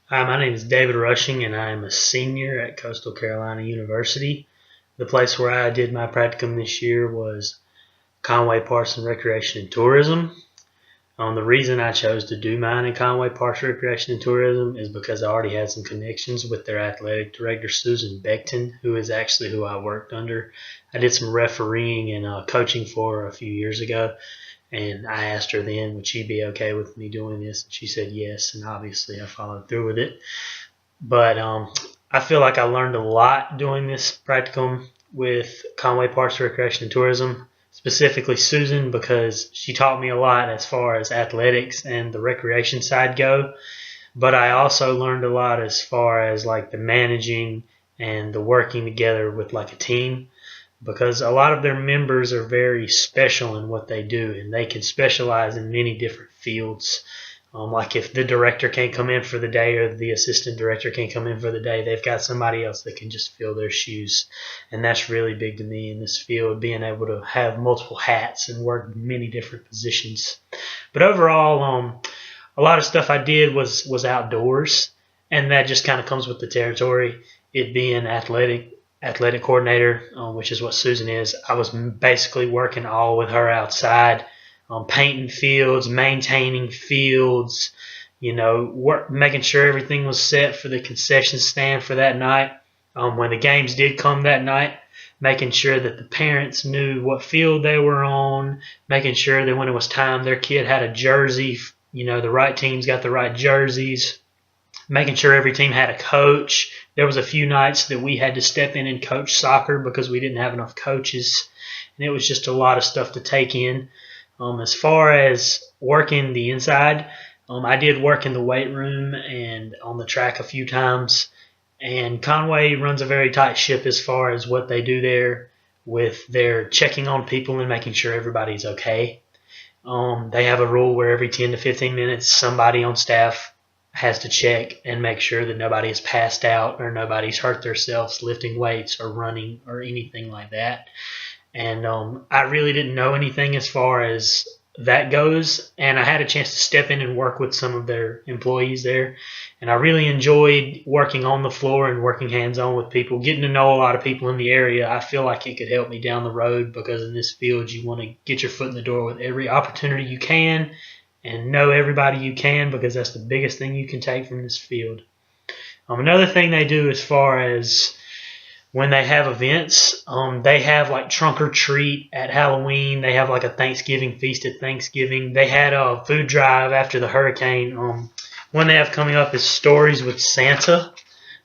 Hi, my name is David Rushing, and I am a senior at Coastal Carolina University. The place where I did my practicum this year was Conway Parks and Recreation and Tourism. The reason I chose to do mine in Conway Parks, Recreation and Tourism is because I already had some connections with their athletic director, Susan Beckton, who is actually who I worked under. I did some refereeing and coaching for her a few years ago, and I asked her then, would she be okay with me doing this? And she said yes, and obviously I followed through with it. But I feel like I learned a lot doing this practicum with Conway Parks, Recreation, and Tourism, specifically Susan, because she taught me a lot as far as athletics and the recreation side go. But I also learned a lot as far as like the managing and the working together with like a team, because a lot of their members are very special in what they do, and they can specialize in many different fields. Like if the director can't come in for the day or the assistant director can't come in for the day, they've got somebody else that can just fill their shoes. And that's really big to me in this field, being able to have multiple hats and work many different positions. But overall, a lot of stuff I did was outdoors, and that just kind of comes with the territory. It being athletic coordinator, which is what Susan is. I was basically working all with her outside, painting fields, maintaining fields, making sure everything was set for the concession stand for that night. When the games did come that night, making sure that the parents knew what field they were on, making sure that when it was time, their kid had a jersey, the right teams got the right jerseys, making sure every team had a coach. There was a few nights that we had to step in and coach soccer because we didn't have enough coaches, and it was just a lot of stuff to take in. As far as working the inside, I did work in the weight room and on the track a few times. And Conway runs a very tight ship as far as what they do there with their checking on people and making sure everybody's okay. They have a rule where every 10 to 15 minutes, somebody on staff has to check and make sure that nobody has passed out or nobody's hurt themselves lifting weights or running or anything like that. And I really didn't know anything as far as that goes. And I had a chance to step in and work with some of their employees there. And I really enjoyed working on the floor and working hands-on with people, getting to know a lot of people in the area. I feel like it could help me down the road because in this field you want to get your foot in the door with every opportunity you can and know everybody you can, because that's the biggest thing you can take from this field. Another thing they do as far as when they have events, they have like trunk or treat at Halloween. They have like a Thanksgiving feast at Thanksgiving. They had a food drive after the hurricane. One they have coming up is Stories with Santa.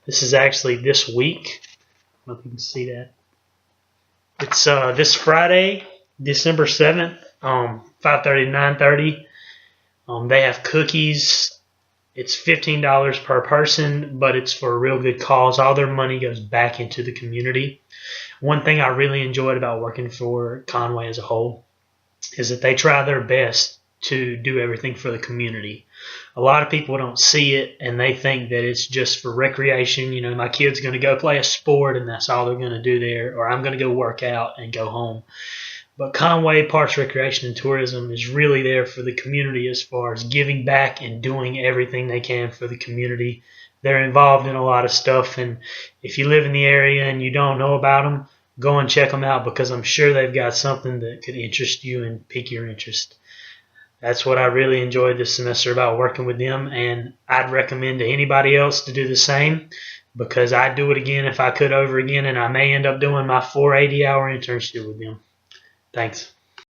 This is actually this week. I don't know if you can see that. It's this Friday, December 7th, 5:30 to 9:30. They have cookies. It's $15 per person, but it's for a real good cause. All their money goes back into the community. One thing I really enjoyed about working for Conway as a whole is that they try their best to do everything for the community. A lot of people don't see it, and they think that it's just for recreation. My kid's going to go play a sport, and that's all they're going to do there, or I'm going to go work out and go home. But Conway Parks, Recreation, and Tourism is really there for the community as far as giving back and doing everything they can for the community. They're involved in a lot of stuff, and if you live in the area and you don't know about them, go and check them out, because I'm sure they've got something that could interest you and pique your interest. That's what I really enjoyed this semester about working with them, and I'd recommend to anybody else to do the same, because I'd do it again if I could over again, and I may end up doing my 480-hour internship with them. Thanks.